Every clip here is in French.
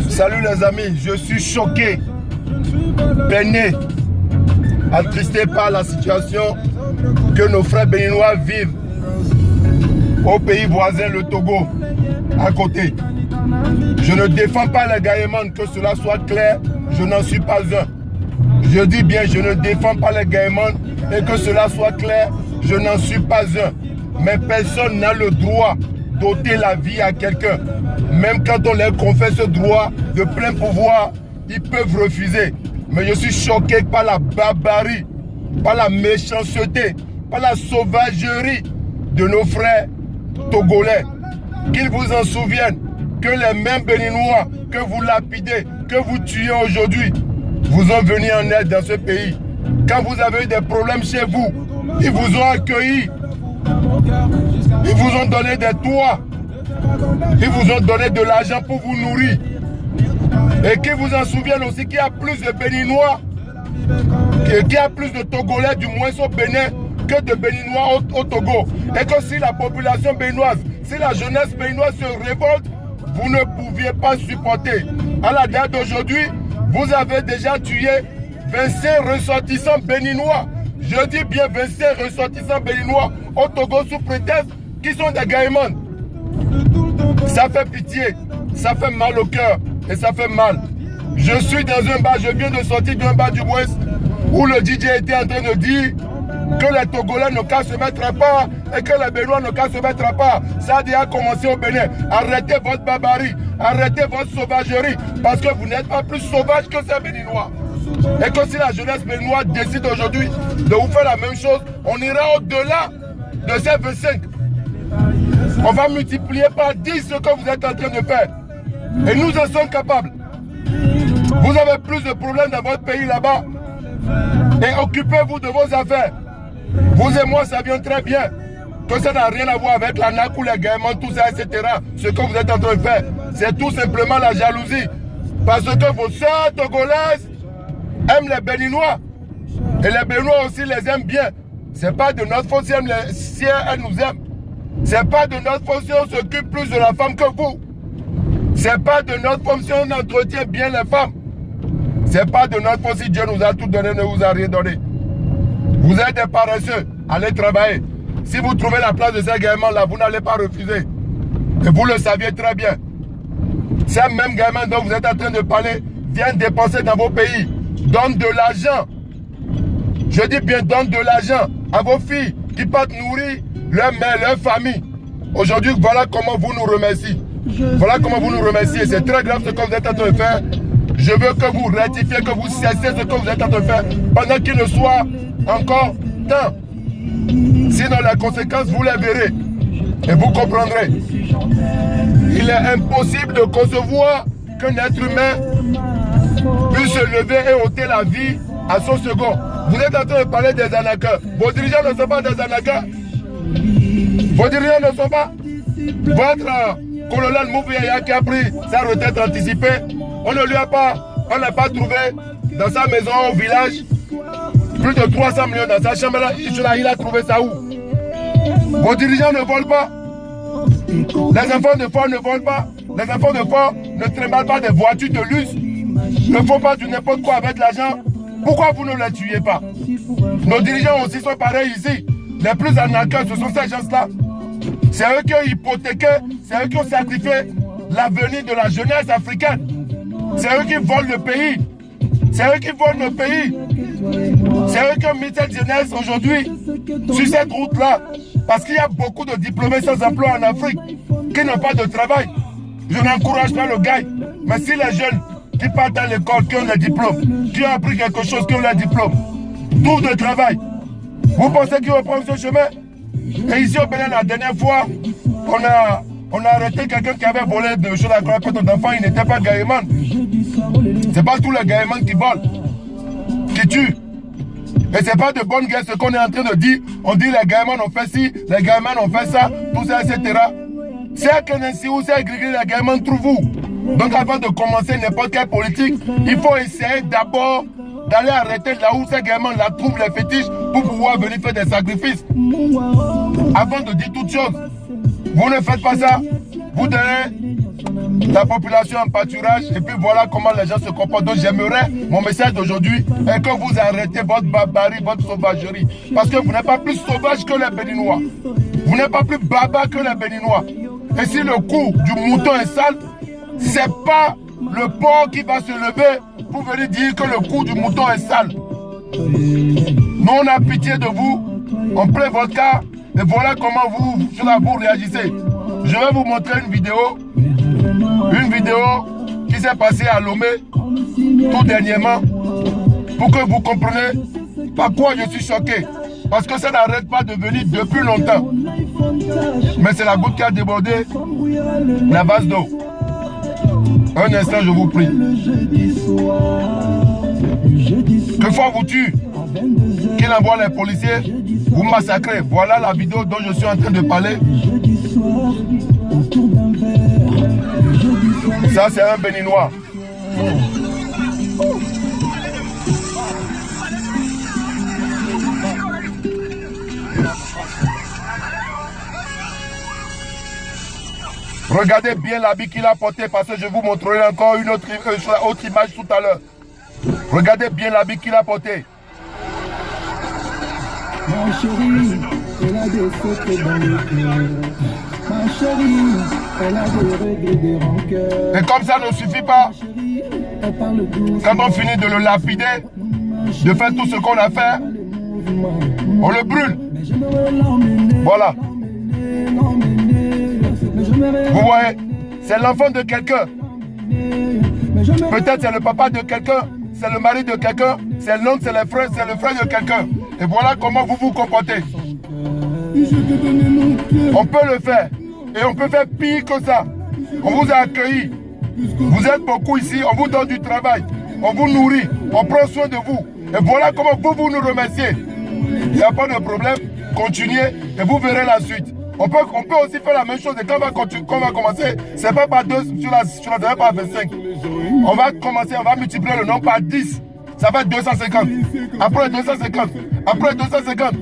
Salut les amis, je suis choqué, peiné, attristé par la situation que nos frères béninois vivent au pays voisin, le Togo, à côté. Je ne défends pas les Gaïmans, que cela soit clair, je n'en suis pas un. Je dis bien, je ne défends pas les Gaïmans et que cela soit clair, je n'en suis pas un. Mais personne n'a le droit d'ôter la vie à quelqu'un. Même quand on leur confère ce droit de plein pouvoir, ils peuvent refuser. Mais je suis choqué par la barbarie, par la méchanceté, par la sauvagerie de nos frères togolais. Qu'ils vous en souviennent que les mêmes béninois que vous lapidez, que vous tuez aujourd'hui, vous ont venu en aide dans ce pays. Quand vous avez eu des problèmes chez vous, ils vous ont accueillis. Ils vous ont donné des toits. Ils vous ont donné de l'argent pour vous nourrir. Et qu'ils vous en souviennent aussi qu'il y a plus de Béninois, qu'il y a plus de Togolais du moins au Bénin que de Béninois au Togo. Et que si la population béninoise, si la jeunesse béninoise se révolte, vous ne pouviez pas supporter. À la date d'aujourd'hui, vous avez déjà tué 25 ressortissants béninois. Je dis bien 25 ressortissants béninois au Togo sous prétexte qu'ils sont des Gaïmans. Ça fait pitié, ça fait mal au cœur et ça fait mal. Je suis dans un bar, je viens de sortir d'un bar du Ouest où le DJ était en train de dire que les Togolais n'ont qu'à se mettre à part et que les Béninois n'ont qu'à se mettre à part. Ça a déjà commencé au Bénin. Arrêtez votre barbarie, arrêtez votre sauvagerie parce que vous n'êtes pas plus sauvage que ces Béninois. Et que si la jeunesse béninoise décide aujourd'hui de vous faire la même chose, on ira au-delà de ces 25. On va multiplier par 10 ce que vous êtes en train de faire. Et nous en sommes capables. Vous avez plus de problèmes dans votre pays là-bas. Et occupez-vous de vos affaires. Vous et moi, ça vient très bien. Que ça n'a rien à voir avec la NAC ou les Gaïmans, tout ça, etc. Ce que vous êtes en train de faire, c'est tout simplement la jalousie. Parce que vos soeurs togolaises aiment les Béninois. Et les Béninois aussi les aiment bien. C'est pas de notre faute si elles nous aiment. C'est pas de notre faute si on s'occupe plus de la femme que vous. C'est pas de notre faute si on entretient bien les femmes. C'est pas de notre faute si Dieu nous a tout donné, ne vous a rien donné. Vous êtes des paresseux, allez travailler. Si vous trouvez la place de ces Gaïmans là, vous n'allez pas refuser. Et vous le saviez très bien. Ces mêmes Gaïmans dont vous êtes en train de parler viennent dépenser dans vos pays. Donnent de l'argent. Je dis bien, donnent de l'argent à vos filles qui partent nourrir leur mère, leur famille. Aujourd'hui, voilà comment vous nous remerciez. Voilà comment vous nous remerciez. C'est très grave ce que vous êtes en train de faire. Je veux que vous rectifiez, que vous cessiez ce que vous êtes en train de faire pendant qu'il ne soit encore temps. Sinon, les conséquences, vous les verrez. Et vous comprendrez. Il est impossible de concevoir qu'un être humain puisse se lever et ôter la vie à son second. Vous êtes en train de parler des Anakas. Vos dirigeants ne sont pas des Anakas. Vos dirigeants ne sont pas. Votre colonel Mouvia qui a pris sa retraite anticipée, on ne lui a pas, on n'a pas trouvé dans sa maison au village plus de 300 millions dans sa chambre. Il a trouvé ça où? Vos dirigeants ne volent pas. Les enfants de fort ne volent pas. Les enfants de fort ne trimballent pas des voitures de luxe. Ne font pas du n'importe quoi avec l'argent. Pourquoi vous ne les tuez pas? Nos dirigeants aussi sont pareils ici. Les plus arnaqueurs, ce sont ces gens-là. C'est eux qui ont hypothéqué, c'est eux qui ont sacrifié l'avenir de la jeunesse africaine. C'est eux qui volent le pays. C'est eux qui volent nos pays. C'est eux qui ont mis cette jeunesse aujourd'hui sur cette route-là. Parce qu'il y a beaucoup de diplômés sans emploi en Afrique qui n'ont pas de travail. Je n'encourage pas le gars. Mais si les jeunes qui partent à l'école, qui ont les diplômes, qui ont appris quelque chose, qui ont les diplômes, trouvent de travail, vous pensez qu'ils vont prendre ce chemin? Et ici au Bénin, la dernière fois, on a arrêté quelqu'un qui avait volé de choses à la côte d'enfants. Il n'était pas Gaïman. Ce n'est pas tous les Gaïmans qui volent, qui tuent. Et ce n'est pas de bonne guerre ce qu'on est en train de dire. On dit les Gaïmans ont fait ci, les Gaïmans ont fait ça, tout ça, etc. C'est à Kenensi ou c'est à Grigri, les Gaïmans trouvent-vous. Donc avant de commencer n'importe quelle politique, il faut essayer d'abord d'aller arrêter là où ces Gaïmans la trouvent les fétiches pour pouvoir venir faire des sacrifices. Avant de dire toutes choses, vous ne faites pas ça. Vous donnez la population en pâturage, et puis voilà comment les gens se comportent. Donc j'aimerais, mon message d'aujourd'hui est que vous arrêtez votre barbarie, votre sauvagerie. Parce que vous n'êtes pas plus sauvage que les Béninois. Vous n'êtes pas plus barbare que les Béninois. Et si le cou du mouton est sale, c'est pas le porc qui va se lever pour venir dire que le cou du mouton est sale. Nous, on a pitié de vous, on plaît votre cas, et voilà comment vous réagissez. Je vais vous montrer une vidéo qui s'est passée à Lomé tout dernièrement, pour que vous compreniez par quoi je suis choqué. Parce que ça n'arrête pas de venir depuis longtemps. Mais c'est la goutte qui a débordé la vase d'eau. Un instant, je vous prie. Que fois vous tue, qu'il envoie les policiers, vous massacrez. Voilà la vidéo dont je suis en train de parler. Ça, c'est un Béninois. Regardez bien l'habit qu'il a porté parce que je vous montrerai encore une autre image tout à l'heure. Regardez bien l'habit qu'il a porté. Ma chérie, elle a des secrets dans le cœur. Ma chérie, elle a des regrets, des rancœurs. Et comme ça ne suffit pas, quand on finit de le lapider, de faire tout ce qu'on a fait, on le brûle. Voilà. Vous voyez, c'est l'enfant de quelqu'un. Peut-être c'est le papa de quelqu'un, c'est le mari de quelqu'un, c'est l'oncle, c'est le frère de quelqu'un. Et voilà comment vous vous comportez. On peut le faire. Et on peut faire pire que ça. On vous a accueilli. Vous êtes beaucoup ici, on vous donne du travail. On vous nourrit, on prend soin de vous. Et voilà comment vous nous remerciez. Il n'y a pas de problème. Continuez et vous verrez la suite. On peut aussi faire la même chose et quand on va commencer, c'est pas par 2 sur la par 25. On va commencer, on va multiplier le nombre par 10. Ça va être 250. Après 250. Après 250.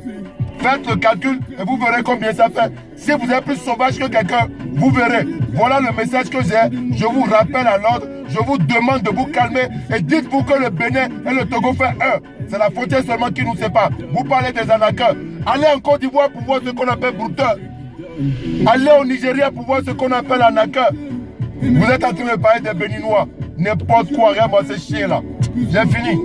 Faites le calcul et vous verrez combien ça fait. Si vous êtes plus sauvage que quelqu'un, vous verrez. Voilà le message que j'ai. Je vous rappelle à l'ordre. Je vous demande de vous calmer et dites-vous que le Bénin et le Togo font un. C'est la frontière seulement qui nous sépare. Vous parlez des Anakins. Allez en Côte d'Ivoire pour voir ce qu'on appelle brouteur. Allez au Nigeria pour voir ce qu'on appelle Anaka. Vous êtes en train de parler des Béninois. N'importe quoi, regarde-moi ces chiens là. J'ai fini.